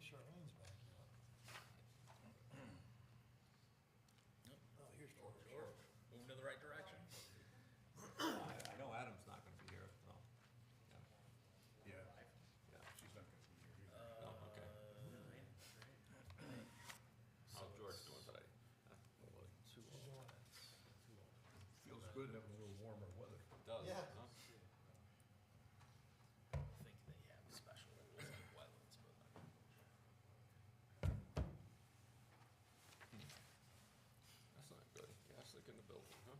Charlene's back yet. Oh, here's George. Moving to the right direction. I know Adam's not gonna be here, so, yeah, Yeah, yeah. she's not gonna be here either. Oh, okay. How's George doing today? She's doing it. Feels good having a little warmer weather. Does, Yeah. huh? I think they have special rules like wetlands, but That's not good. Gas leak in the building, huh?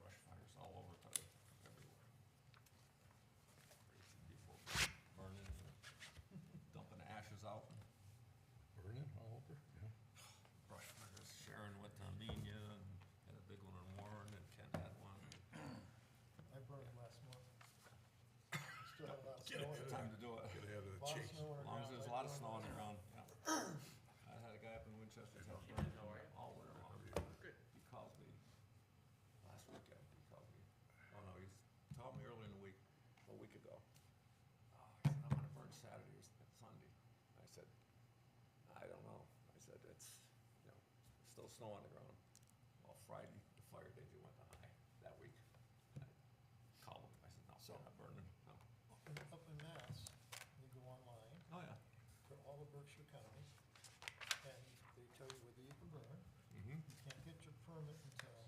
Brush fires all over today, everywhere. Crazy people burning, dumping ashes out. Burning all over? Yeah. Brush fires, Sharon went to Amenia and had a big one in Warren, and Ken had one. I burned last month. Still have a lot of snow in it. Time to do it. Get ahead of the Lot of chase. snow on As the long as ground. there's a lot of snow on the ground, yeah. I had a guy up in Winchester, South Carolina, all winter long. good. He calls me, last weekend, he called me, oh no, he's called me early in the week, a week ago. Oh, he said, I'm gonna burn Saturday or Sunday. I said, I don't know. I said, it's, you know, still snow on the ground. Well, Friday, the fire danger went to high that week. I called him, I said, no, So- I'm not burning, no. Up in Mass, you go online, Oh, yeah. for all the Berkshire counties, and they tell you whether you can burn. Mm-hmm. You can't get your permit until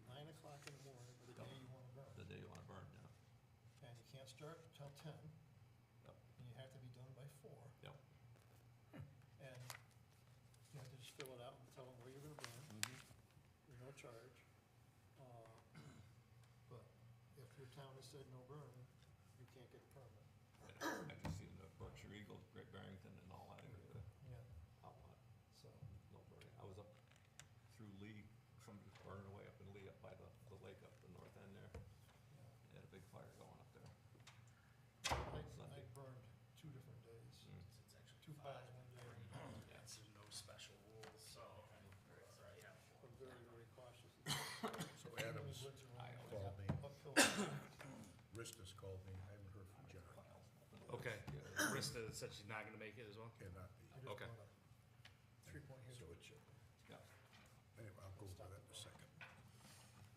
9 o'clock in the morning of the day you wanna The burn. day you wanna burn, yeah. And you can't start till 10, Yep, and you have to be done by 4. yep. And you have to just fill it out and tell them where you're gonna burn. Mm-hmm. There's no charge. But if your town has said no burn, you can't get a permit. I just seen the Berkshire Eagles, Great Barrington and all that area, Yeah, outlet, so, no burning. I was up through Lee, somebody was burning away up in Lee, up by the lake up the north end there. yeah. They had a big fire going up there. I Sunday. burned 2 different days, Mm. It's actually 2 piles one day. Yeah. It's no special rules, so. Right, yeah. I'm very, very cautious. So Adams Woods are I on always called me, uphill. Ristus called me, I haven't heard from John, Okay. Yeah. Krista said she's not gonna make it as well? cannot be. I just Okay. bought a 3-point hitch So wood it's- chip. Yeah. Anyway, I'll go over that in a second.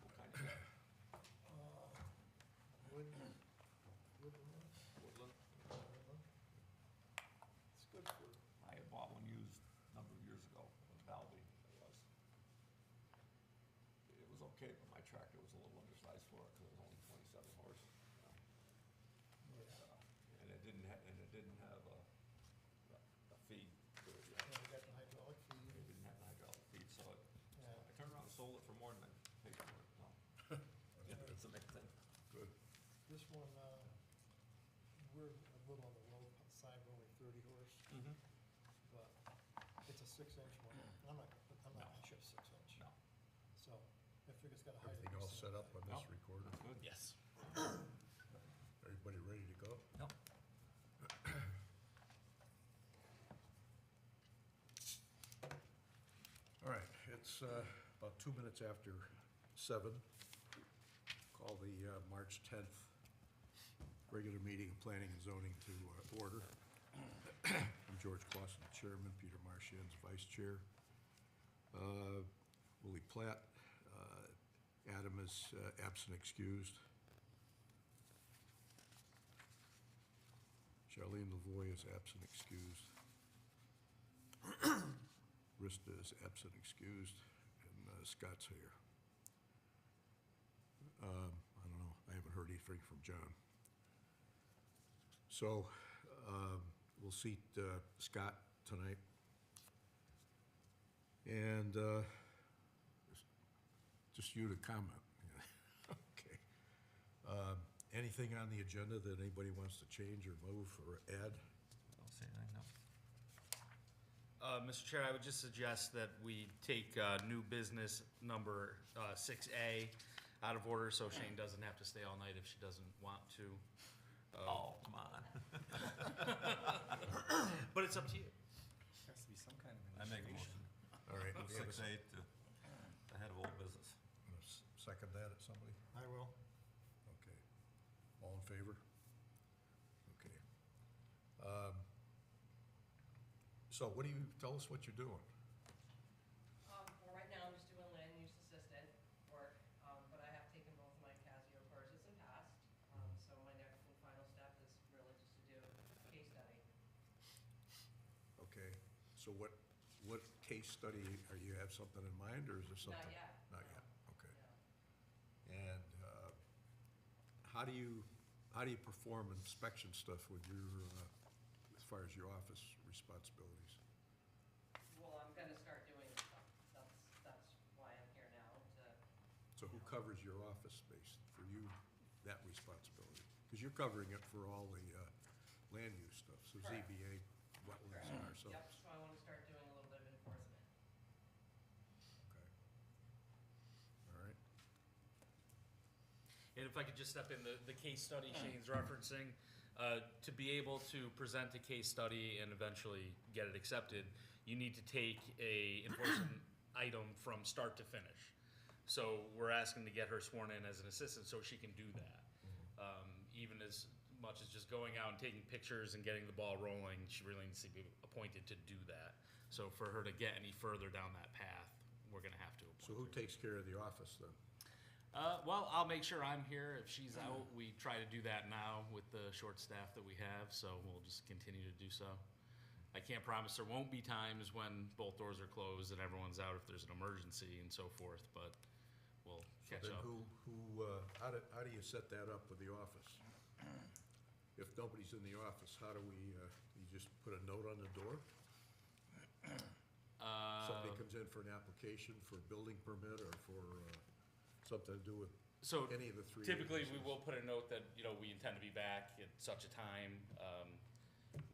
What kind of, Wood, woodland, woodland? woodland. It's good for, I had bought one used a number of years ago, in Balby, it was. It was okay, but my tractor was a little undersized for it, cause it was only 27 horse. yeah, And it didn't have a feed to it yet. yeah, we got the hydraulic It feed, didn't have an hydraulic feed, so yeah. I turned around and sold it for more than I paid for it, no. Yeah, it's a big thing. Good. This one, we're a little on the low side, we're only 30 horse, Mm-hmm. but it's a 6-inch one. I'm not No. gonna ship 6-inch. No, So I figure it's got a height of. Everything all set up on this Yep. recorder? that's good. Yes. Everybody ready to go? Yep. All right, it's about 2 minutes after 7. Call the March 10th regular meeting of Planning and Zoning to order. I'm George Clausen, Chairman, Peter Marchand, Vice Chair. Willie Platt, Adam is absent excused. Charlene Lavoy is absent excused. Rista is absent excused, and Scott's here. I don't know, I haven't heard anything from John. So, we'll seat Scott tonight. And just you to comment. Okay. Anything on the agenda that anybody wants to change or move or add? Don't say anything, no. Mr. Chair, I would just suggest that we take new business number 6A out of order, so Shane doesn't have to stay all night if she doesn't want to. Oh, come on. it's up to you. Has to be some kind of I make a administration. motion. All right. Move we have a 6A to the head of old business. Second that at somebody? I will. Okay. All in favor? Okay. So what do you, tell us what you're doing? Well, right now, I'm just doing land use assistant work, but I have taken both my Casio courses and passed. So my next and final step is really just to do a case study. Okay, so what case study, are you have something in mind, or is there something? Not yet. Not yet, okay. Yeah. And how do you perform inspection stuff with your, as far as your office responsibilities? Well, I'm gonna start doing stuff. That's why I'm here now, to, So who covers your office space, for you, that responsibility? Because you're covering it for all the land use stuff, so Correct. ZBA, wetlands and ourselves. yep, so I wanna start doing a little bit of enforcement. Okay. All right. And if I could just step in, the case study Shane's referencing, to be able to present a case study and eventually get it accepted, you need to take a enforcement item from start to finish. So we're asking to get her sworn in as an assistant so she can do that. Even as much as just going out and taking pictures and getting the ball rolling, she really needs to be appointed to do that. So for her to get any further down that path, we're gonna have to appoint So who her. takes care of the office then? Well, I'll make sure I'm here. If she's out, we try to do that now with the short staff that we have, so we'll just continue to do so. I can't promise there won't be times when both doors are closed and everyone's out if there's an emergency and so forth, but we'll catch Then up. how do you set that up with the office? If nobody's in the office, how do we, you just put a note on the door? Somebody comes in for an application for a building permit or for something to do with So any of the three typically, we agencies? will put a note that, you know, we intend to be back at such a time.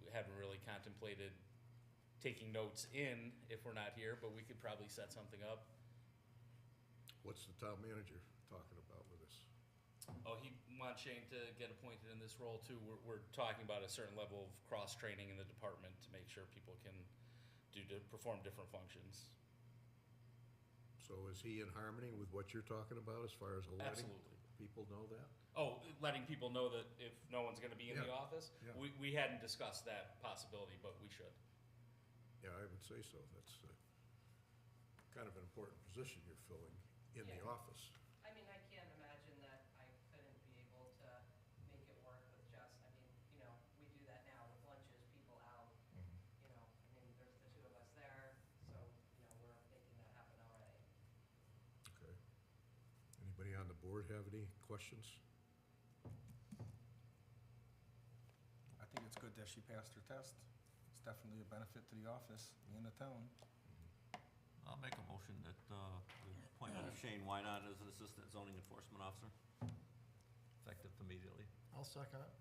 We haven't really contemplated taking notes in if we're not here, but we could probably set something up. What's the town manager talking about with us? Oh, he wants Shane to get appointed in this role too. We're talking about a certain level of cross-training in the department to make sure people can perform different functions. So is he in harmony with what you're talking about as far as letting Absolutely. people know that? Oh, letting people know that if no one's gonna be in the Yeah, office? yeah. We hadn't discussed that possibility, but we should. Yeah, I would say so. That's kind of an important position you're filling in the Yeah. office. I mean, I can't imagine that I couldn't be able to make it work with just, I mean, you know, we do that now with lunches, people out, you know, I mean, there's the two of us there, so, you know, we're making that happen already. Okay. Anybody on the board have any questions? I think it's good that she passed her test. It's definitely a benefit to the office and the town. I'll make a motion that we appoint Shane Wynot as an assistant zoning enforcement officer, effective immediately. I'll second it.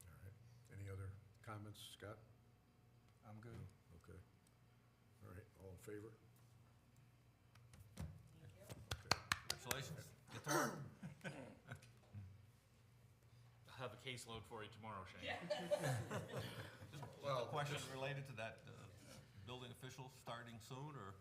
All right. Any other comments, Scott? I'm good. Okay. All right, all in favor? Thank you. Okay. Congratulations. Get to work. I'll have a caseload for you tomorrow, Shane. Well, a question related to that, building official starting soon, or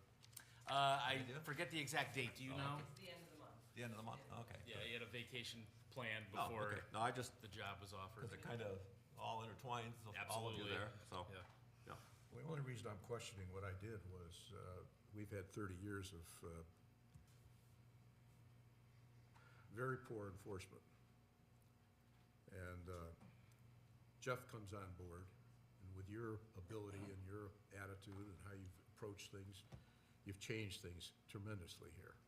I Idea? forget the exact date. Do you know? It's the end of the month. the end of the month? Okay. Yeah, he had a vacation planned Oh, before okay. No, I just, the job was offered. because it kind of all intertwines, all of you Absolutely. there, so. Yeah. Yeah. Well, the only reason I'm questioning what I did was, we've had 30 years of very poor enforcement. And Jeff comes on board, and with your ability and your attitude and how you've approached things, you've changed things tremendously here.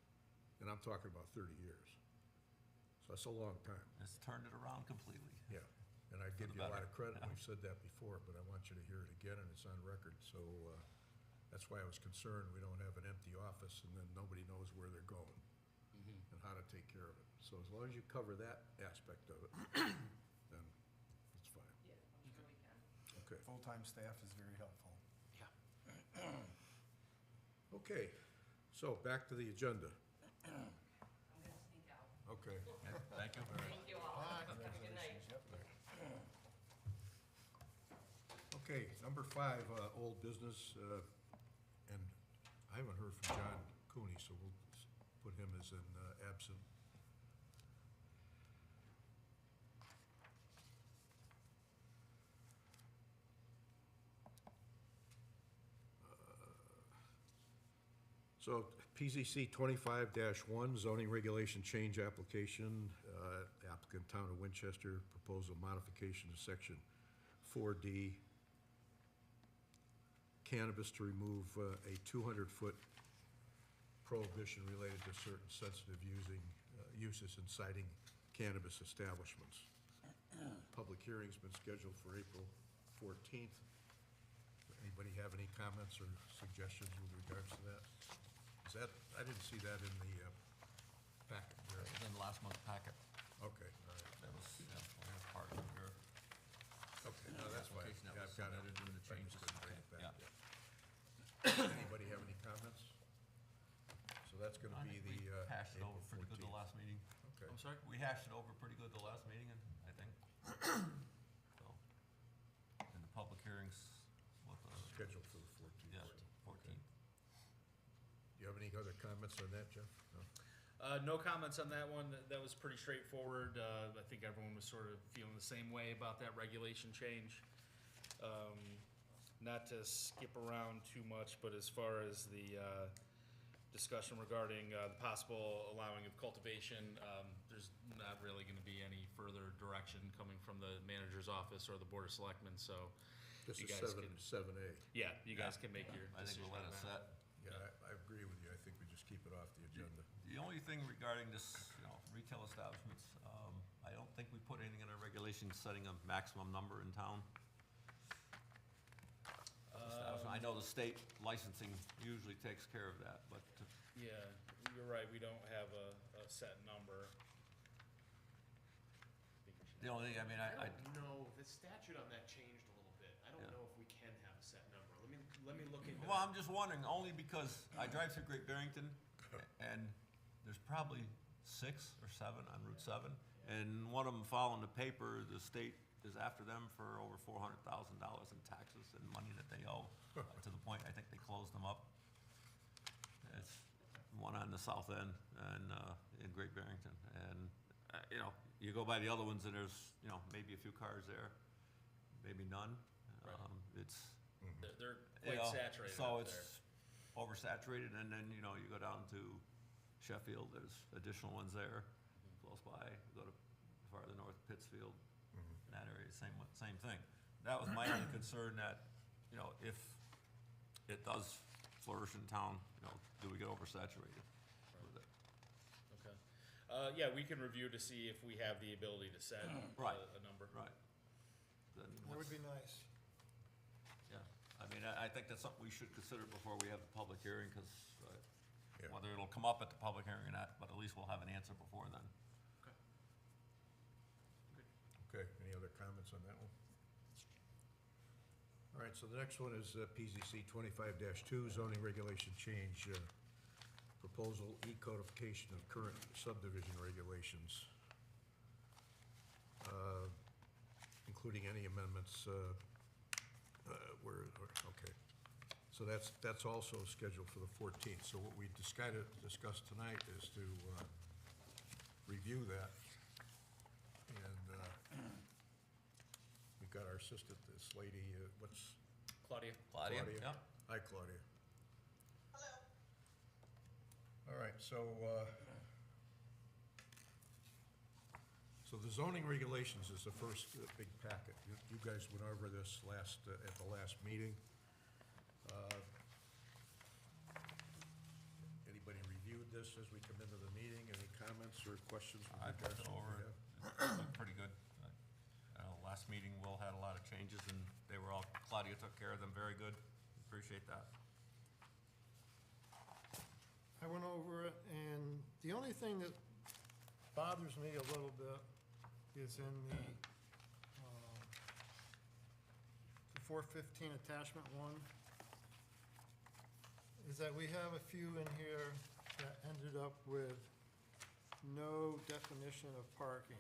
And I'm talking about 30 years. So that's a long time. It's turned it around completely. Yeah, and I For give the you a lot better. of credit, Yeah. we've said that before, but I want you to hear it again, and it's on record, so, that's why I was concerned we don't have an empty office, and then nobody knows where they're going and how to take care of it. So as long as you cover that aspect of it, then it's fine. Yeah, I'm sure we can. Okay, Full-time staff is very helpful. okay, so back to the agenda. I'm gonna sneak out. Okay. Thank you. Thank you all. Have a good night. Yep. Okay, number 5, old business, and I haven't heard from John Cooney, so we'll put him as an absent. So PZC 25-1 zoning regulation change application, applicant Town of Winchester, proposal modification to section 4D, cannabis to remove a 200-foot prohibition related to certain sensitive uses inciting cannabis establishments. Public hearing's been scheduled for April 14th. Anybody have any comments or suggestions with regards to that? Is that, I didn't see that in the packet there. It was in last month's packet. Okay, all right. That was, part of your Okay, no, that's fine. application that Yeah, was I've got it. submitted and the I changes. just didn't bring it back Yeah. yet. Anybody have any comments? So that's gonna I be think we the hashed it April over pretty good the 14th. last meeting. Okay. I'm sorry? We hashed it over pretty good the last meeting, I think. So, and the public hearings, what the, Scheduled for the 14th. yeah, so, 14th. Do you have any other comments on that, Jeff? No? No comments on that one. That was pretty straightforward. I think everyone was sort of feeling the same way about that regulation change. Not to skip around too much, but as far as the discussion regarding the possible allowing of cultivation, there's not really gonna be any further direction coming from the manager's office or the Board of Selectmen, so, This You is guys 7A. yeah, you guys can make your I think decision we'll let on it that. set. Yeah, I agree with you. I think we just keep it off the agenda. The only thing regarding this, retail establishments, I don't think we put anything in our regulations setting a maximum number in town. Establishment. I know the state licensing usually takes care of that, but Yeah, you're right, we don't have a set number. the only thing, I mean, I don't know, the statute on that changed a little bit. I don't Yeah. know if we can have a set number. Let me look into well, that. I'm just wondering, only because I drive through Great Barrington, and there's probably 6 or 7 on Route 7, and one of them following the paper, the state is after them for over $400,000 in taxes and money that they owe, to the point, I think they closed them up. It's one on the south end and, in Great Barrington, and, you go by the other ones and there's, maybe a few cars there, maybe none. It's, They're you quite know, saturated so up there. it's oversaturated, and then, you go down to Sheffield, there's additional ones there, close by, go to farther north, Pittsfield, in that area, same thing. That was my only concern, that, if it does flourish in town, do we get oversaturated with it? Okay. Yeah, we can review to see if we have the ability to set Right. a number. Right. Then That would what's- be nice. Yeah, I mean, I think that's something we should consider before we have the public hearing, because Yeah. whether it'll come up at the public hearing or not, but at least we'll have an answer before then. Okay, any other comments on that one? All right, so the next one is PZC 25-2 zoning regulation change, proposal e-codification of current subdivision regulations, including any amendments okay. So that's also scheduled for the 14th. So what we discussed tonight is to review that. And we've got our assistant, this lady, what's, Claudia? Claudia? Claudia? Yeah. Hi, Claudia. Hello. All right, so the zoning regulations is the first big packet. You guys went over this at the last meeting. Anybody reviewed this as we come into the meeting? Any comments or questions? with I regards looked to what over we it. have? It looked pretty good. Last meeting, Will had a lot of changes, and they were all, Claudia took care of them very good. Appreciate that. I went over it, and the only thing that bothers me a little bit is in the 415 attachment 1, is that we have a few in here that ended up with no definition of parking.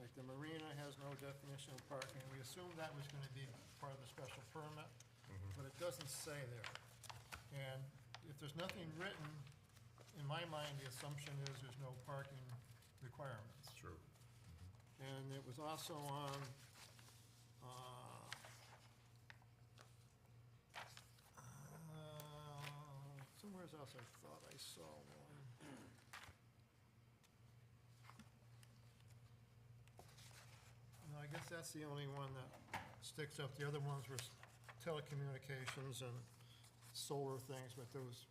Like the marina has no definition of parking. We assumed that was gonna be part of the special permit, but it doesn't say there. And if there's nothing written, in my mind, the assumption is there's no parking requirements. True. And it was also on, somewhere else I thought I saw one. No, I guess that's the only one that sticks up. The other ones were telecommunications and solar things, but those,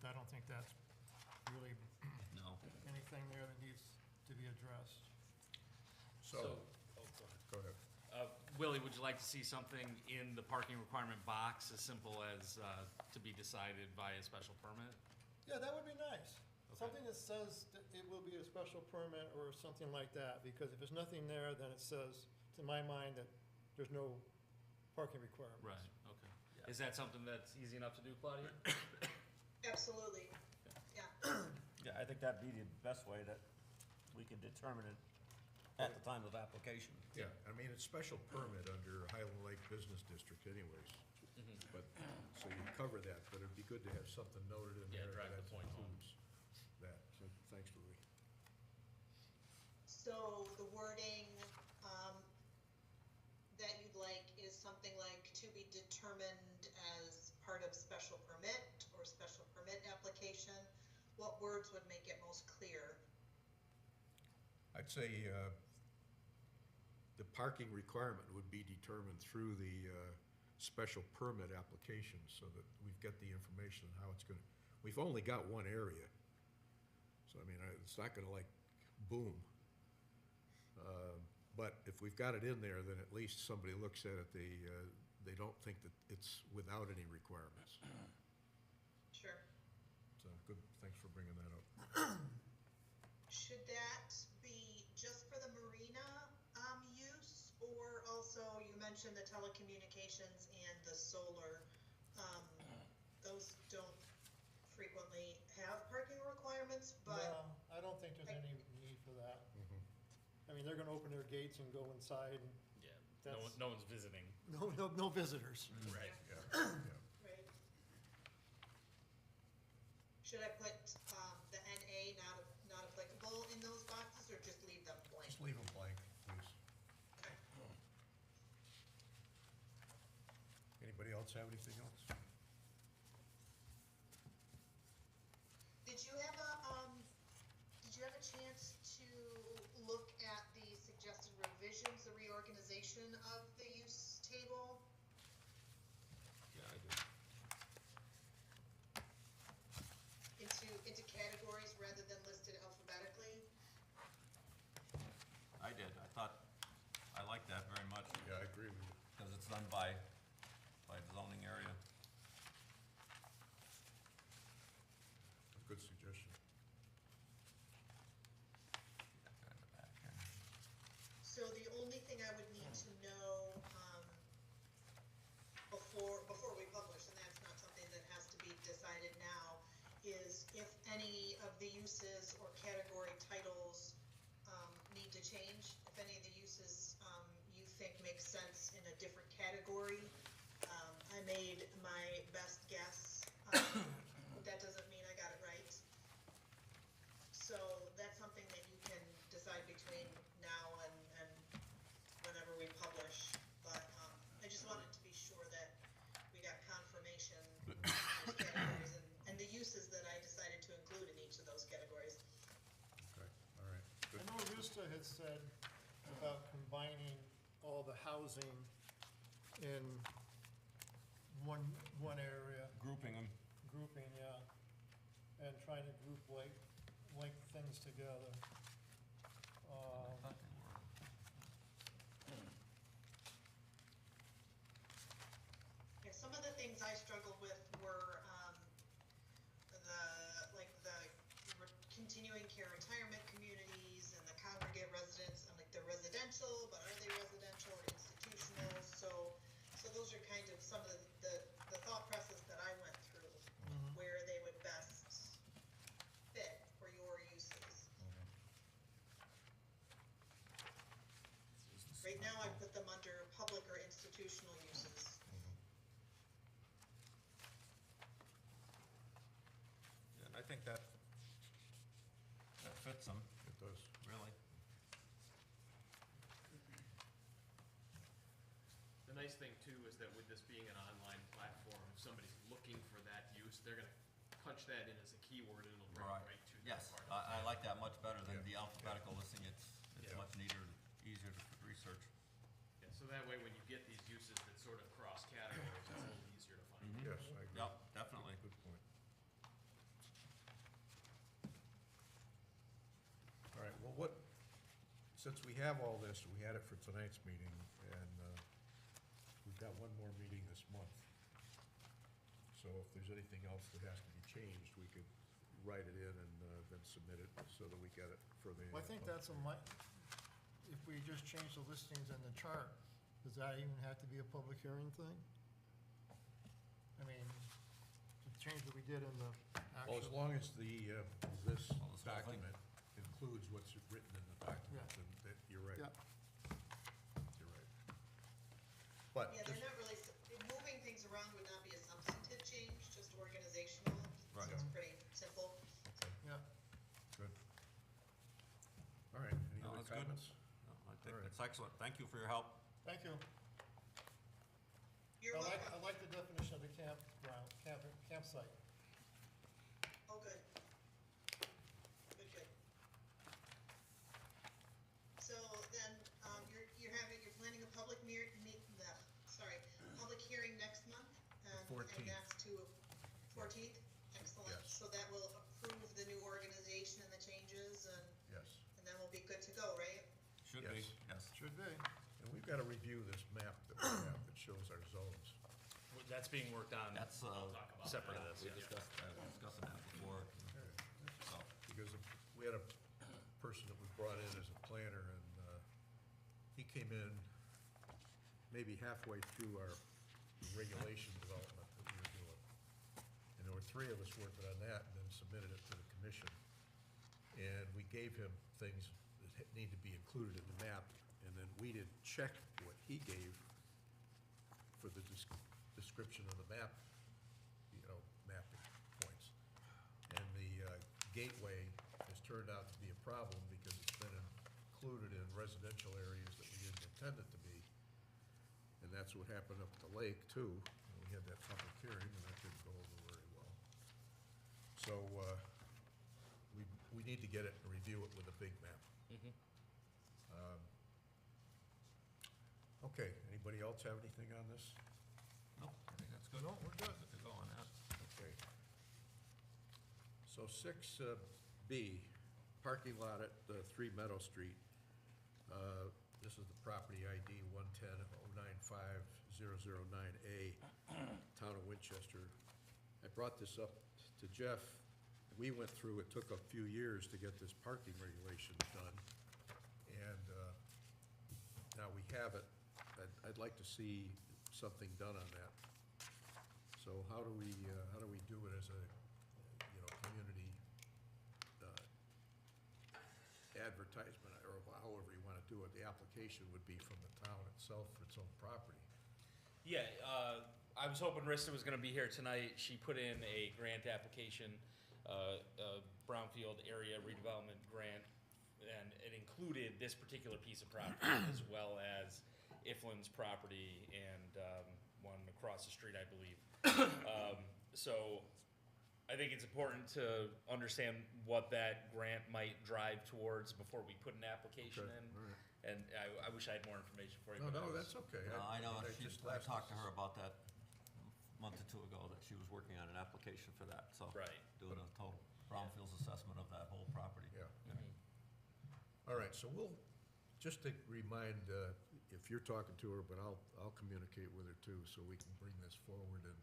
I don't think that's really No. anything there that needs to be addressed. So, So, oh, go ahead. go ahead. Willie, would you like to see something in the parking requirement box as simple as to be decided by a special permit? Yeah, that would be nice. Okay. Something that says that it will be a special permit or something like that, because if there's nothing there, then it says, to my mind, that there's no parking requirements. Right, okay. Is that something that's easy enough to do, Claudia? Absolutely, yeah. Yeah, I think that'd be the best way that we could determine it at the time of application. Yeah, I mean, it's special permit under Highland Lake Business District anyways. But, so you cover that, but it'd be good to have something noted in Yeah, there drive the that point home. includes that. So, thanks, Louis. So the wording, that you'd like is something like to be determined as part of special permit or special permit application. What words would make it most clear? I'd say, the parking requirement would be determined through the, special permit application, so that we've got the information on how it's gonna, we've only got one area. So, I mean, it's not gonna like boom. But if we've got it in there, then at least somebody looks at it, they don't think that it's without any requirements. Sure. So, good, thanks for bringing that up. Should that be just for the marina, use, or also, you mentioned the telecommunications and the solar, those don't frequently have parking requirements, but, No, I don't think there's any need for that. I mean, they're gonna open their gates and go inside, and Yeah, That's- no one's visiting. no visitors. Right. Yeah, yeah. right? Should I put, the NA not applicable in those boxes, or just leave them blank? Just leave them blank, please. Okay. Anybody else have anything else? Did you have a chance to look at the suggested revisions, the reorganization of the use table? Yeah, I did. Into categories rather than listed alphabetically? I did. I thought, I liked that very much. Yeah, I agree with you. Because it's done by zoning area. A good suggestion. Got it back here. So the only thing I would need to know, before we publish, and that's not something that has to be decided now, is if any of the uses or category titles, need to change, if any of the uses, you think make sense in a different category. I made my best guess, that doesn't mean I got it right. So that's something that you can decide between now and whenever we publish. But, I just wanted to be sure that we got confirmation on those categories and the uses that I decided to include in each of those categories. Okay, all right, I good. know Rista had said about combining all the housing in one area, Grouping them. grouping, yeah, and trying to group like things together. Yeah, some of the things I struggled with were, the continuing care retirement communities and the congregate residents, and like they're residential, but are they residential or institutional? So those are kind of some of the thought process that I went through, where they would best fit for your uses. Right now, I put them under public or institutional uses. And I think that fits them, It does. really. The nice thing too is that with this being an online platform, if somebody's looking for that use, they're gonna punch that in as a keyword and it'll bring Right. right to that Yes, part. I like that much better than Yeah. the alphabetical listing. It's Yeah. much neater, easier to research. Yeah, so that way when you get these uses that sort of cross categories, it's a little easier to find. Yes, I agree. Yep, definitely. Good point. All right, well, since we have all this, we had it for tonight's meeting, and we've got one more meeting this month. So if there's anything else that has to be changed, we could write it in and then submit it so that we get it for the. Well, I think that's if we just change the listings in the chart, does that even have to be a public hearing thing? I mean, the change that we did in the Well, as actual, long as this Well, this whole thing. document includes what's written in the document, Yeah. then you're right. yeah, You're right. But Yeah, just, they're not really, moving things around would not be a substantive change, just organizational. Right. So it's pretty simple. yeah. good. All right, any No, other that's good. comments? No, I think All right. that's excellent. Thank you for your help. Thank you. You're welcome. I like the definition of the campsite. Oh, good. Good, good. So then, you're planning a public public hearing next month? And 14th. that's to 14th? Excellent. Yes. So that will approve the new organization and the changes, and Yes. then we'll be good to go, right? Should be, Yes. yes. Should be. And we've got to review this map that we have that shows our zones. That's being worked on That's, I'll talk about separate that. of this, we yeah. discussed that before, so. Because we had a person that we brought in as a planner, and he came in maybe halfway through our regulation development that we were doing. And there were three of us working on that, and then submitted it to the commission. And we gave him things that need to be included in the map, and then we did check what he gave for the description of the map, mapping points. And the gateway has turned out to be a problem because it's been included in residential areas that we didn't intend it to be. And that's what happened up at the lake too. And we had that public hearing and that didn't go over very well. So, we need to get it and review it with a big map. Okay, anybody else have anything on this? No, I think that's good. No, we're good. Good to go on that. Okay. So 6B, parking lot at 3 Meadow Street. This is the property ID 110-095-009A, Town of Winchester. I brought this up to Jeff. We went through, it took a few years to get this parking regulation done. And now we have it. I'd like to see something done on that. So how do we do it as a, community advertisement, or however you want to do it? The application would be from the town itself for its own property. Yeah, I was hoping Rista was gonna be here tonight. She put in a grant application, a brownfield area redevelopment grant, and it included this particular piece of property as well as Iflin's property and one across the street, I believe. So I think it's important to understand what that grant might drive towards before we put an application Okay, in. all right. And I wish I had more information for you. No, but I was- that's okay. No, I know, just I last- talked to her about that a month or two ago, that she was working on an application for that, so. Right. Doing a total brownfields assessment of that whole property. Yeah. Mhm. All right, so we'll, just to remind, if you're talking to her, but I'll communicate with her too, so we can bring this forward and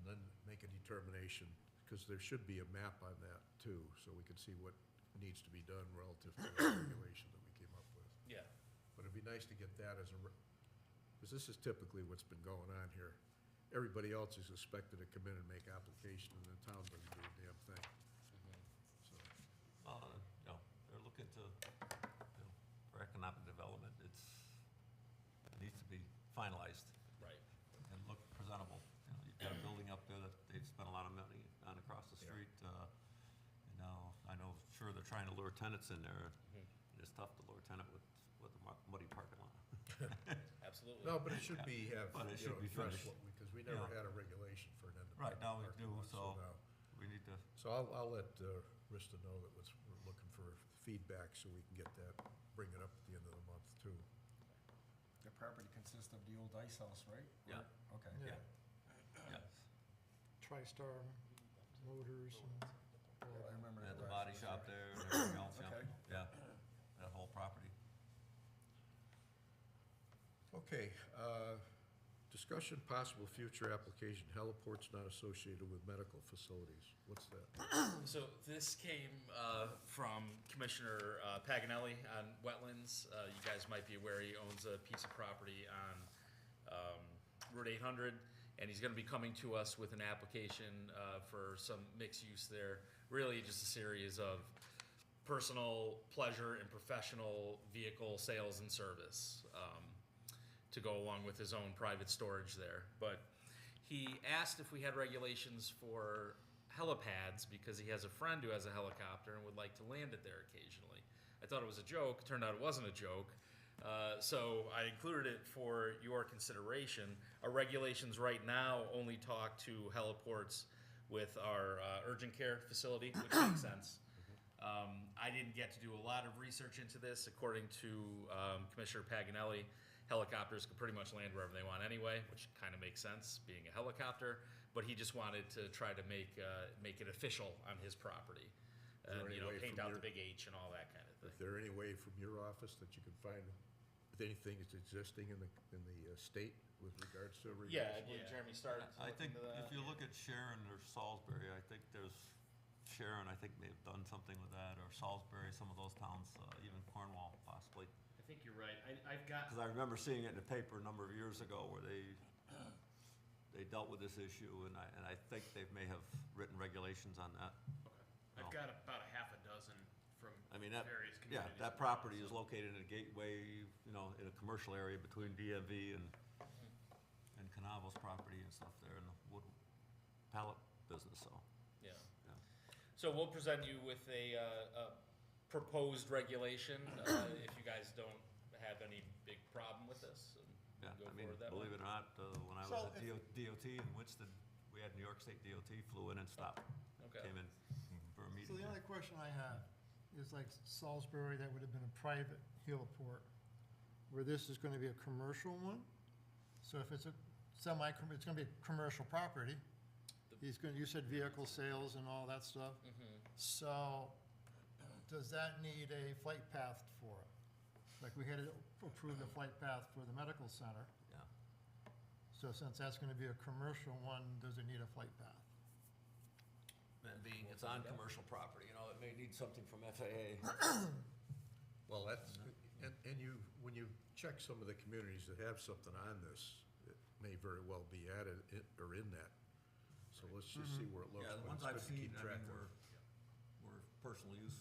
then make a determination, because there should be a map on that too, so we can see what needs to be done relative to the regulation that we came up with. Yeah. But it'd be nice to get that as a, because this is typically what's been going on here. Everybody else is expected to come in and make application, and the town doesn't do a damn thing, so. They're looking to, for economic development, finalized Right. and look presentable. You know, you've got a building up there that they've spent a lot of money on across the Yeah. street. You know, I know, sure, they're trying to lure tenants in there. It's tough to lure a tenant with a muddy parking lot. Absolutely. No, but it should be, But it should be addressed, finished. because we never Yeah. had a regulation for an independent Right, now we parking do, lot, so now- we need to, So I'll let Rista know that we're looking for feedback, so we can get that, bring it up at the end of the month, too. The property consists of the old ice house, right? Yeah. Okay. Yeah, yeah, TriStar Motors and. Yeah, I remember and that the last body year. shop there and everything else, yeah, Okay. yeah, that whole property. Okay, discussion possible future application, heliports not associated with medical facilities. What's that? So this came from Commissioner Paganelli on wetlands. You guys might be aware he owns a piece of property on Route 800, and he's going to be coming to us with an application for some mixed use there. Really just a series of personal pleasure and professional vehicle sales and service to go along with his own private storage there. But he asked if we had regulations for helipads because he has a friend who has a helicopter and would like to land it there occasionally. I thought it was a joke. Turned out it wasn't a joke. So I included it for your consideration. Our regulations right now only talk to heliports with our urgent care facility, which makes sense. I didn't get to do a lot of research into this. According to Commissioner Paganelli, helicopters could pretty much land wherever they want anyway, which kind of makes sense, being a helicopter. But he just wanted to try to make it official on his property. there And, any you know, way paint from out your- the big H and all that kind of thing. Is there any way from your office that you can find if anything is existing in the state with regards to Yeah, I regulations? believe Jeremy started to I look think into that. if you look at Sharon or Salisbury, I think Sharon, I think may have done something with that, or Salisbury, some of those towns, even Cornwall possibly. I think you're right. I've got, Because I remember seeing it in the paper a number of years ago where they dealt with this issue, and I think they may have written regulations on that. I've got about a half a dozen from I mean, that, various yeah, communities. that property is located in a gateway, you know, in a commercial area between DMV and Canavo's property and stuff there in the wood pallet business, so. Yeah. Yeah. So we'll present you with a proposed regulation, if you guys don't have any big problem with this. And we Yeah, can go I mean, forward that way. believe it or not, when I was So at DOT in Winston, we had New York State DOT flew in and stopped, Okay. came in for a So meeting the there. only question I have is like Salisbury, that would have been a private heliport, where this is gonna be a commercial one. So if it's a it's gonna be a commercial property. You said vehicle sales and all that stuff. So, does that need a flight path for it? Like we had approved a flight path for the medical center. Yeah. So since that's gonna be a commercial one, does it need a flight path? And being it's on commercial property, you know, it may need something from FAA. Well, that's, and you, when you check some of the communities that have something on this, it may very well be added or in that. So let's just see where it looks. Yeah, the but ones it's I've good to keep seen, I track mean, of. were personal use.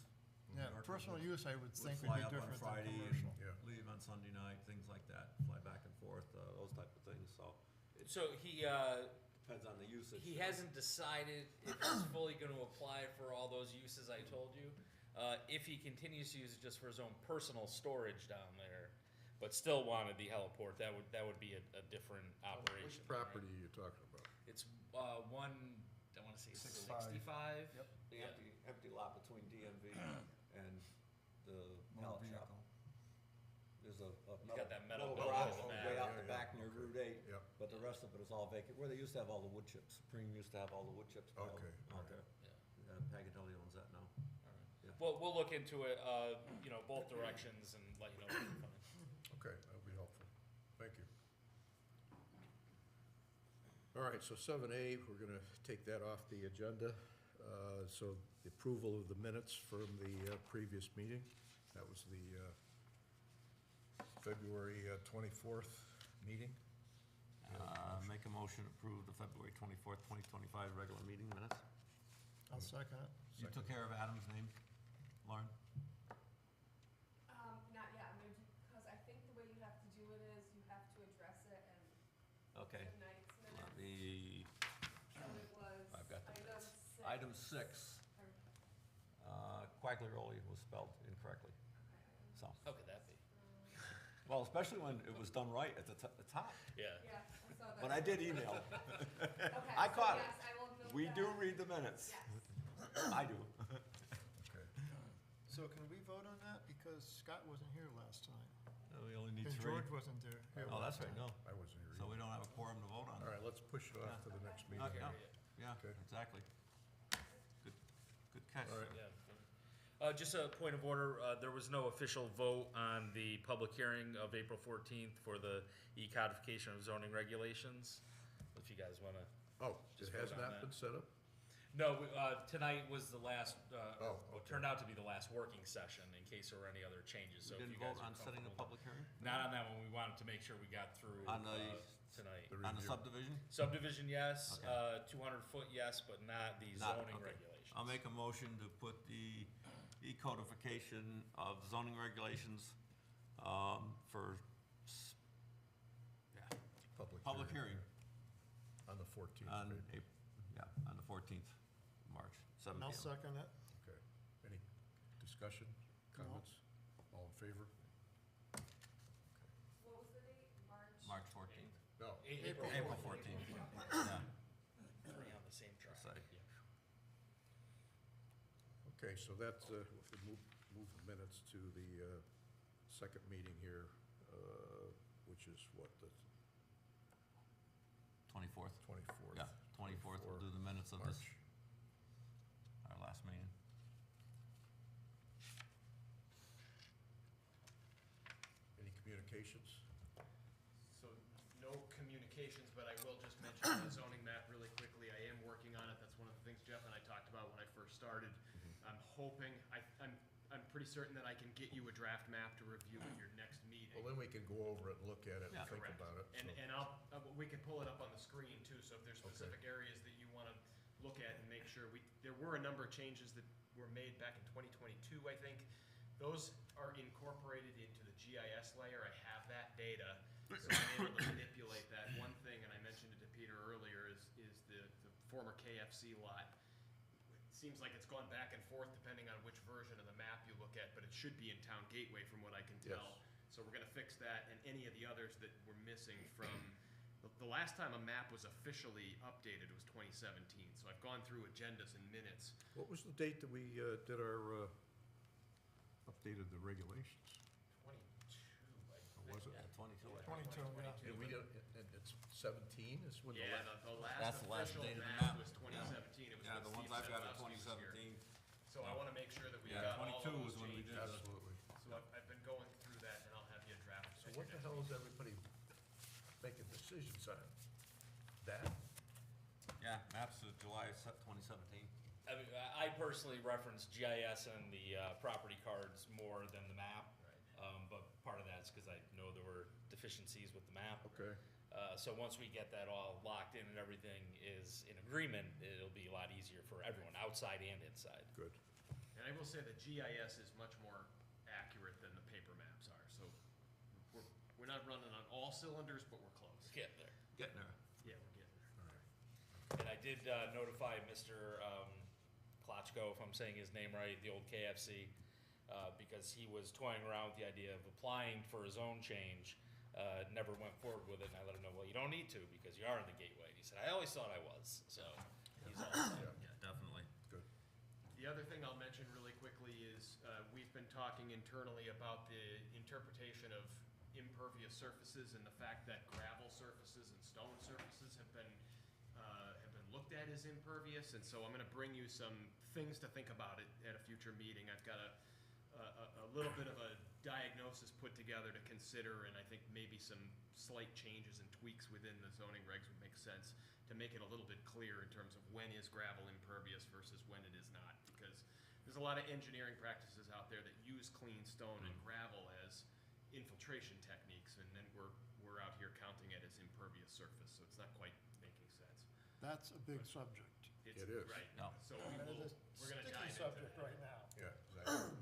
Yeah, New York personal would- use, I would think Would fly would be up on different than Friday commercial. and Yeah. leave on Sunday night, things like that, fly back and forth, those type of things, so. It So he depends on the usage. hasn't decided if he's fully going to apply for all those uses I told you. If he continues to use it just for his own personal storage down there, but still wanted the heliport, that would be a different operation. Which property are you talking about? It's one, I want to say 65. 65. Yep. The empty lot between DMV and the Motor pallet shop. vehicle. There's a got that metal little building garage in the back. way out Yeah, the yeah, back near okay. Route 8, Yep. but the rest of it is all vacant, where they used to have all the wood chips. Supreme used to have all the wood chips piled Okay, all out right. there. Pagadelli owns that now. Yeah. We'll look into it, both directions and let you know what we find. Okay, that'll be helpful. Thank you. All right, so 7A, we're going to take that off the agenda. So the approval of the minutes from the previous meeting. That was the February 24th meeting. Make a motion to approve the February 24th, 2025 regular meeting minutes. I'll second it. You took care of Adam's name, Lauren? Not yet, I'm gonna do, because I think the way you have to do it is you have to address it and Okay. tonight's Let minutes. me, So it was I've got the item minutes. 6. Item 6, Quagliaroli was spelled incorrectly, so. How could that be? Well, especially when it was done right at the top. Yeah. Yeah, I saw that. But I did email. Okay, I so caught it. yes, I will note We do that. read the minutes. Yes. I do. Okay. So can we vote on that? Because Scott wasn't here last time. We only need And 3. George wasn't there. here Oh, that's last right, time. no. I wasn't here. So either. we don't have a quorum to vote on. All right, let's push it off to the next meeting. Yeah, yeah, Okay. exactly. Good, good catch. All right. Yeah. Just a point of order, there was no official vote on the public hearing of April 14th for the e-codification of zoning regulations. If you guys want to. Oh, Just it has vote on not that. been set up? No, tonight was the last, Oh, what okay. turned out to be the last working session in case there were any other changes. So We if didn't you guys vote are on setting a comfortable- public hearing? Not on that one. We wanted to make sure we got through On the- tonight. The On the review. subdivision? Subdivision, yes. Okay. 200-foot, yes, but not the Not- zoning okay. regulations. I'll make a motion to put the e-codification of zoning regulations for, yeah, public hearing On the 14th. on right? April, yeah, on the 14th of March, 7 And I'll PM. second it. Okay. Any discussion, comments? All in favor? What was the date? March? March 14th. No. April April 14th, yeah. Three on the same track. Say. Yeah. Okay, so that's, we move the minutes to the second meeting here, which is what, the 24th, 24th? yeah, 24th, we'll do the minutes of this, March. our last meeting. Any communications? So, no communications, but I will just mention the zoning map really quickly. I am working on it. That's one of the things Jeff and I talked about when I first started. I'm hoping, I'm pretty certain that I can get you a draft map to review at your next meeting. Well, then we can go over it and look at it and Yeah. think Correct. about it. And, so. and we can pull it up on the screen too, so if there's specific areas that you wanna look at and make sure, there were a number of changes that were made back in 2022, I think. Those are incorporated into the GIS layer, I have that data, so I'm able to manipulate that. One thing, and I mentioned it to Peter earlier, is the former KFC lot. It seems like it's gone back and forth depending on which version of the map you look at, but it should be in Town Gateway from what I can Yes. tell. So we're gonna fix that, and any of the others that were missing from, the last time a map was officially updated was 2017. So I've gone through agendas and minutes. What was the date that we did our, updated the regulations? 22, I Or was it? Yeah, 22, I think. 22, yeah. Did we get, and it's 17 is when the. Yeah, the That's last the last official date of the map map. was 2017. It was Yeah, when the ones Steve I've got are Sadlowski was here. 2017. So I wanna make sure that we Yeah, got all of 22 those was when we did changes. Absolutely. So I've been going through that, and I'll have you a draft. So what the hell is everybody making decisions on? That? Yeah, maps of July 2017. I mean, I personally reference GIS and the property cards more than the map. But part of that is because I know there were deficiencies with the map. Okay. So once we get that all locked in and everything is in agreement, it'll be a lot easier for everyone, outside and inside. Good. And I will say the GIS is much more accurate than the paper maps are, so we're not running on all cylinders, but we're close. Get there. Getting there. Yeah, we're getting there. All right. And I did notify Mr. Klotchko, if I'm saying his name right, the old KFC, because he was toying around with the idea of applying for his own change, never went forward with it, and I let him know, well, you don't need to, because you are in the gateway. And he said, I always thought I was, so he's all set. Yeah, definitely. Good. The other thing I'll mention really quickly is, we've been talking internally about the interpretation of impervious surfaces and the fact that gravel surfaces and stone surfaces have been looked at as impervious, and so I'm gonna bring you some things to think about at a future meeting. I've got a little bit of a diagnosis put together to consider, and I think maybe some slight changes and tweaks within the zoning regs would make sense to make it a little bit clear in terms of when is gravel impervious versus when it is not, because there's a lot of engineering practices out there that use clean stone and gravel as infiltration techniques, and then we're out here counting it as impervious surface, so it's not quite making sense. That's a big subject. It's- It is. Right, No. so And it is we're gonna sticky dive into subject that. right now. Yeah, exactly.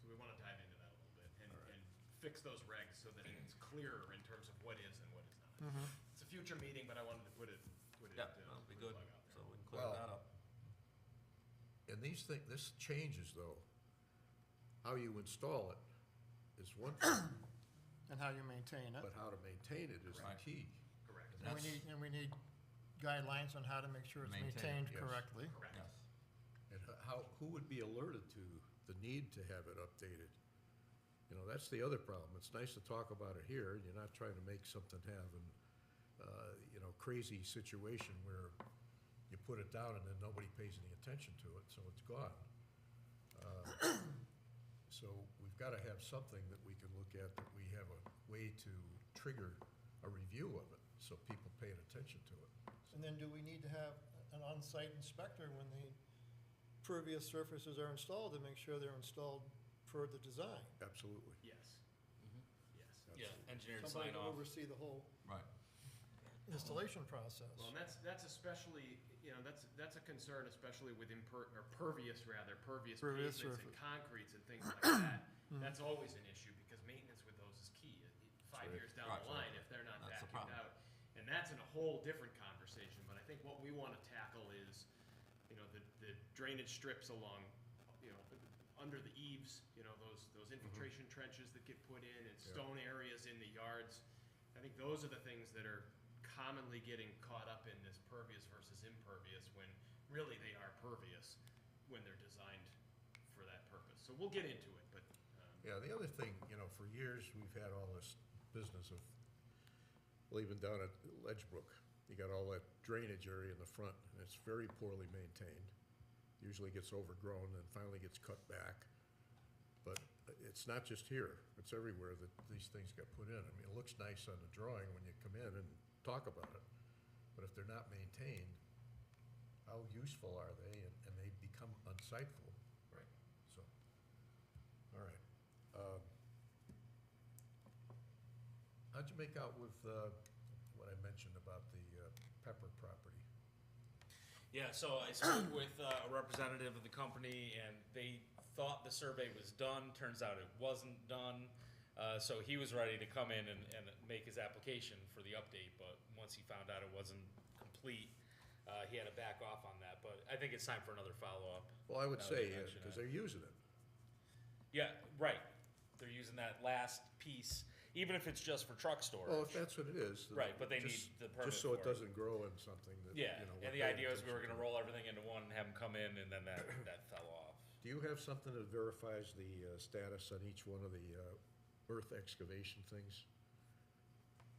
So we wanna dive into that a little bit All right. and fix those regs so that it's clearer in terms of what is and what is not. It's a future meeting, but I wanted to put it, Yeah, that'll be good, plug out there. so we can clear Well- that up. And these things, this changes though. How you install it is one thing, And how you maintain it. but how to maintain it is the Right. key. Correct, And we need guidelines on how to make sure it's Maintain, maintained yes. correctly. correct. Yes. And who would be alerted to the need to have it updated? You know, that's the other problem. It's nice to talk about it here, and you're not trying to make something have an, crazy situation where you put it down and then nobody pays any attention to it, so it's gone. So we've gotta have something that we can look at, that we have a way to trigger a review of it, so people paying attention to it. And then do we need to have an on-site inspector when the pervious surfaces are installed to make sure they're installed per the design? Absolutely. Yes. Yes. Yeah, engineered Somebody sign to off. oversee the whole Right. installation process. Well, and that's especially, that's a concern, especially with pervious Pervious pavements and surface. concretes and things like that. That's always an issue, because maintenance with those is key. 5 right. years down Right, the right. line, if they're not That's the vacuumed problem. out. And that's in a whole different conversation, but I think what we wanna tackle is, the drainage strips along, under the eaves, those infiltration trenches that get put in, and Yeah. stone areas in the yards. I think those are the things that are commonly getting caught up in this pervious versus impervious, when really they are pervious when they're designed for that purpose. So we'll get into it, but, Yeah, the other thing, for years, we've had all this business of, well, even down at Ledgebrook, you got all that drainage area in the front, and it's very poorly maintained. Usually gets overgrown and finally gets cut back. But it's not just here, it's everywhere that these things get put in. I mean, it looks nice on the drawing when you come in and talk about it, but if they're not maintained, how useful are they, and they become unsightful. right. So, all right. How'd you make out with what I mentioned about the Pepper property? Yeah, so I spoke with a representative of the company, and they thought the survey was done. Turns out it wasn't done. So he was ready to come in and make his application for the update, but once he found out it wasn't complete, he had to back off on that. But I think it's time for another follow-up. Well, I would Now say, that you mention because it. they're using it. Yeah, right. They're using that last piece, even if it's just for truck storage. Well, if that's what it is. then Right, but they just- need the permit Just so it for it. doesn't grow in something that, Yeah, we're and the paying idea was we were attention gonna to. roll everything into one and have them come in, and then that fell off. Do you have something that verifies the status on each one of the earth excavation things?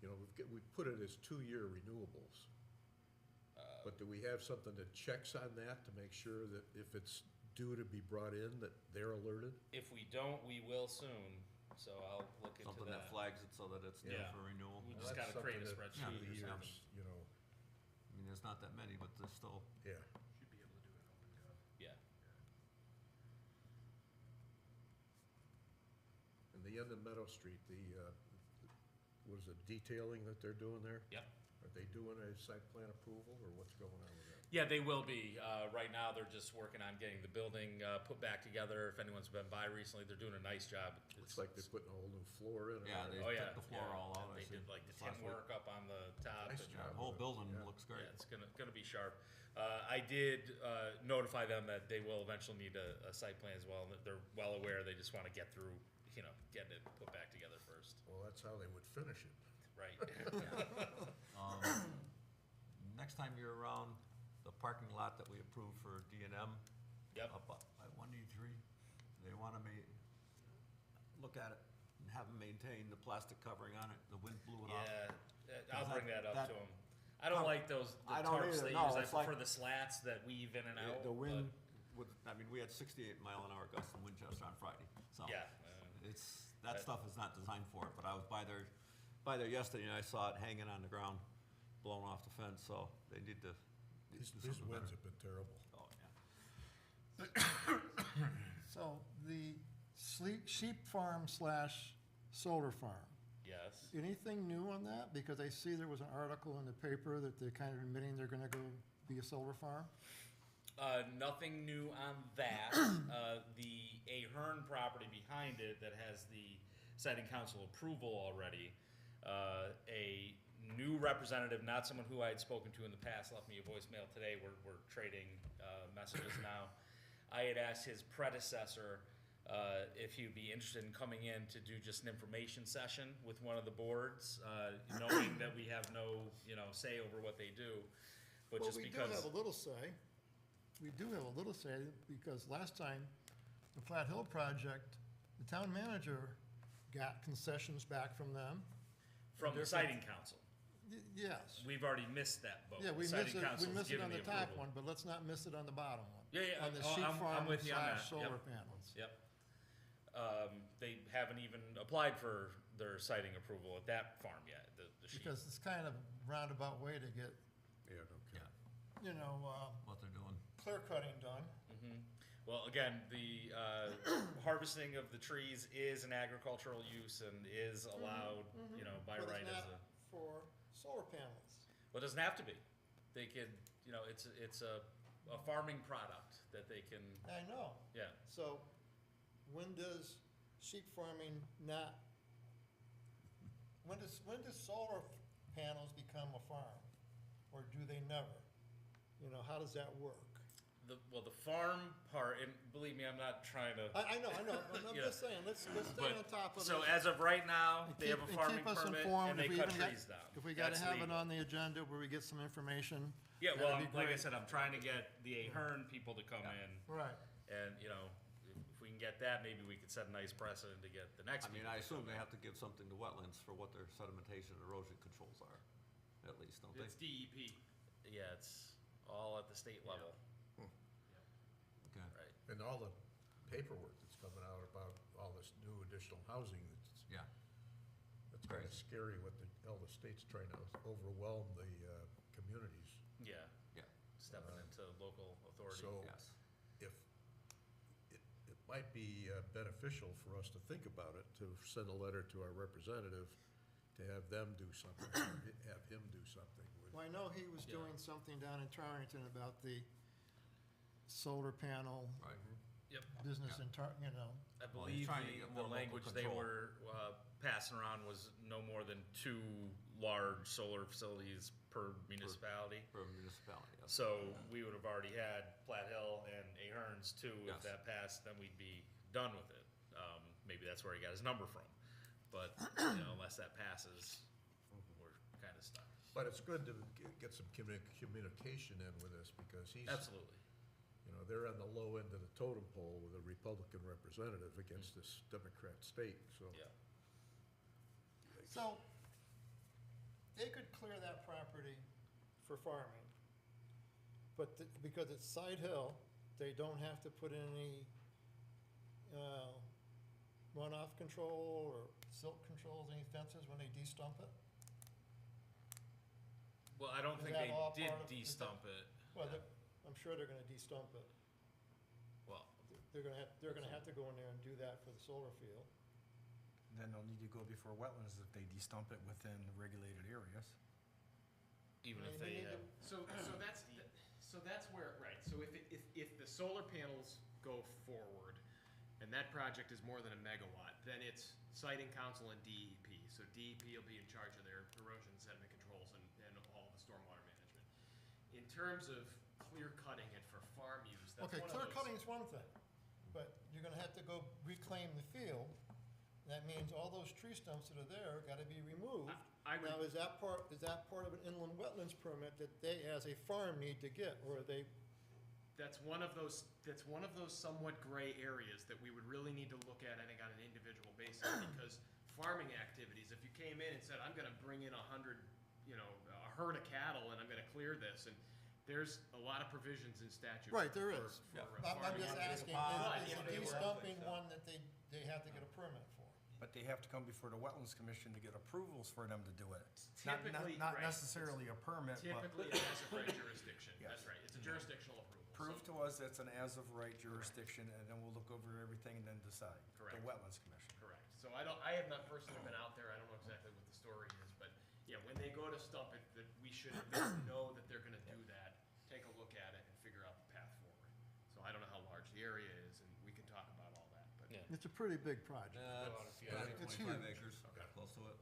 We've put it as 2-year renewables. But do we have something that checks on that to make sure that if it's due to be brought in, that they're alerted? If we don't, we will soon, so I'll look into Something that that. flags it so that it's due Yeah. for renewal. We Well, just that's gotta create a something that spreadsheet through or the something. years, I mean, there's not that many, but there's still, yeah. Should be able to do it open gov. Yeah. And the end of Meadow Street, what is it, detailing that they're doing there? Yep. Are they doing a site plan approval, or what's going on with that? Yeah, they will be. Right now, they're just working on getting the building put back together. If anyone's been by recently, they're doing a nice job. Looks like they're putting a whole new floor in. and Yeah, they- Oh, yeah. took the floor yeah. all out, I They see, did like the this tin last week. work up on the top. Nice and- job. the whole building Yeah. looks great. Yeah, it's gonna be sharp. I did notify them that they will eventually need a site plan as well. They're well aware. They just want to get through, getting it put back together first. Well, that's how they would finish it. Right. Next time you're around, the parking lot that we approved for D and M. Yep. Up by 183, they wanna look at it and have them maintain the plastic covering on it, the wind blew it off. Yeah, I'll Is bring that up that- to them. I don't like the I don't tarps either, they no, use. I it's like- prefer the slats that weave in and out. The wind, we had 68-mile-an-hour gusts in Winchester on Friday, so. Yeah. That that- stuff is not designed for it, but I was by there yesterday and I saw it hanging on the ground, blown off the fence, so they need to. These do something winds better. have been terrible. Oh, yeah. So the sheep farm / solar farm, Yes. anything new on that? Because I see there was an article in the paper that they're kind of admitting they're gonna go be a solar farm. Nothing new on that. The Ahern property behind it that has the siting council approval already, a new representative, not someone who I had spoken to in the past, left me a voicemail today. We're trading messages now. I had asked his predecessor if he would be interested in coming in to do just an information session with one of the boards, knowing that we have no, say over what they do. But Well, just we do because, have a little say. We do have a little say, because last time, the Flat Hill project, the town manager got concessions back from them. from the different- siting council, Yes. we've already missed that boat. Yeah, we The miss siting it, we council's miss it given on the the top approval. one, but let's not miss it on the bottom one. Yeah, yeah, On the oh, sheep I'm farm with you on slash that, solar yep. panels. Yep. They haven't even applied for their siting approval at that farm yet, the sheep. Because it's kind of roundabout way to get, Yeah, no kidding. What they're doing. clear cutting done. Well, again, the harvesting of the trees is an agricultural use and is allowed, by But right it's as not a, for solar panels. well, it doesn't have to be. They could, it's a farming product that they can, I know. yeah. So when does sheep farming not, when does solar panels become a farm? Or do they never? How does that work? The farm part, and believe me, I'm not trying to. I know, I'm Yeah. just saying, let's stay But- on top of it. So as of right now, And they have a keep- and farming keep us permit informed and they if we cut even got- trees down. If we gotta That's have it legal. on the agenda where we get some information. Yeah, that'd well, be like I great. said, I'm trying to get the Ahern people to come in, Right. and, if we can get that, maybe we could set a nice precedent to get the next I mean, people I to assume come they in. have to give something to wetlands for what their sedimentation and erosion controls are, at least, don't they? It's DEP. Yeah, it's all at the state level, Okay. right? And all the paperwork that's coming out about all this new additional housing, Yeah. it's kind of Right. scary what all the state's trying to overwhelm the communities. Yeah, Yeah. stepping into local authority. So Yes. if, it might be beneficial for us to think about it, to send a letter to our representative, to have them do something, or have him do something with. Well, I know he was Yeah. doing something down in Torrington about the solar panel Right. Yep. business Yeah. in I Well, he's believe trying to get the more local language they control. were passing around was no more than 2 large solar facilities per municipality. For a municipality, yes. So we would have already had Platte Hill and Ahern's too. If Yes. that passed, then we'd be done with it. Maybe that's where he got his number from. But, unless that passes, we're kind of stuck. But it's good to get some communication in with this, because he's, Absolutely. they're on the low end of the totem pole with a Republican representative against this Democrat state, so. Yeah. So, they could clear that property for farming, but because it's Side Hill, they don't have to put in any runoff control or silt controls, any fences when they de-stump it? Well, I don't Is think that they all did part of- is that- de-stump it. Well, I'm sure they're gonna de-stump it. Well, They're gonna have to go in there and do that for the solar field. Then they'll need to go before wetlands if they de-stump it within the regulated areas. even if They they need to- have, So that's where, right, so if the solar panels go forward, and that project is more than a megawatt, then it's siting council and DEP. So DEP will be in charge of their erosion sediment controls and all the stormwater management. In terms of clear cutting it for farm use, that's Okay, one of clear those. cutting's one thing, but you're gonna have to go reclaim the field. That means all those tree stumps that are there gotta be removed. I would- Now, is that part of an inland wetlands permit that they, as a farm, need to get, or are they, That's one of those somewhat gray areas that we would really need to look at, I think, on an individual basis, because farming activities, if you came in and said, I'm gonna bring in 100, a herd of cattle, and I'm gonna clear this, and there's a lot of provisions in statute. Right, there for- is. for, Yeah. I'm farming just activities. asking, But is if the they were- de-stumping one that they have to get a permit for? But they have to come before the Wetlands Commission to get approvals for them to do it. Not- Typically, Not right. necessarily a permit, but Typically, it has a right jurisdiction, Yes. that's right, it's a jurisdictional approval. prove So- to us it's an as-of-right jurisdiction, and then we'll look over everything and then decide. Correct. The Wetlands Commission. Correct. So I have not personally been out there, I don't know exactly what the story is, but, yeah, when they go to stump it, that we should at least know that they're gonna do that, take a look at it and figure out the path forward. So I don't know how large the area is, and we can talk about all that, but. yeah. It's a pretty big project. It's Yeah. probably It's 25 huge. acres, close to it.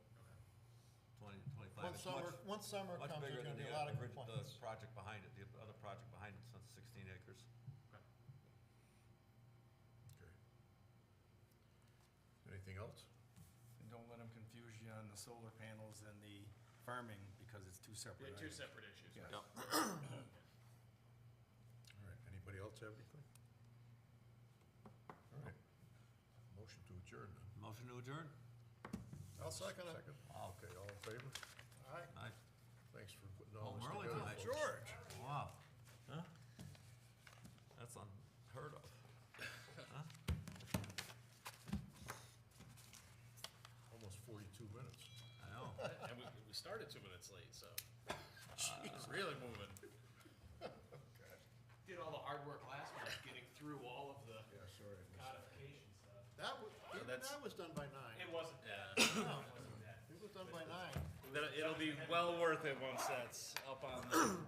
20, 25 Once once summer much comes, bigger there's than gonna be the, a lot of the complaints. project behind it, the other project behind it's on 16 acres. Okay. Anything else? And don't let them confuse you on the solar panels and the farming, because it's two separate Two items. separate issues. Yeah. Yep. All right, anybody else have anything? All right, motion to adjourn then. Motion to adjourn? I'll second it. Second? Okay, all in favor? All right. Aye. Thanks for putting Oh, all this early together, tonight. folks. George. Wow. Huh? That's unheard of. Huh? Almost 42 minutes. I know. And we started 2 minutes late, so. It's really moving. Did all the hard work last month, getting through all of the Yeah, sorry. codification stuff. Even that was done by 9. It wasn't bad. No, It wasn't bad. it was done by 9. It'll be well worth it once that's up on the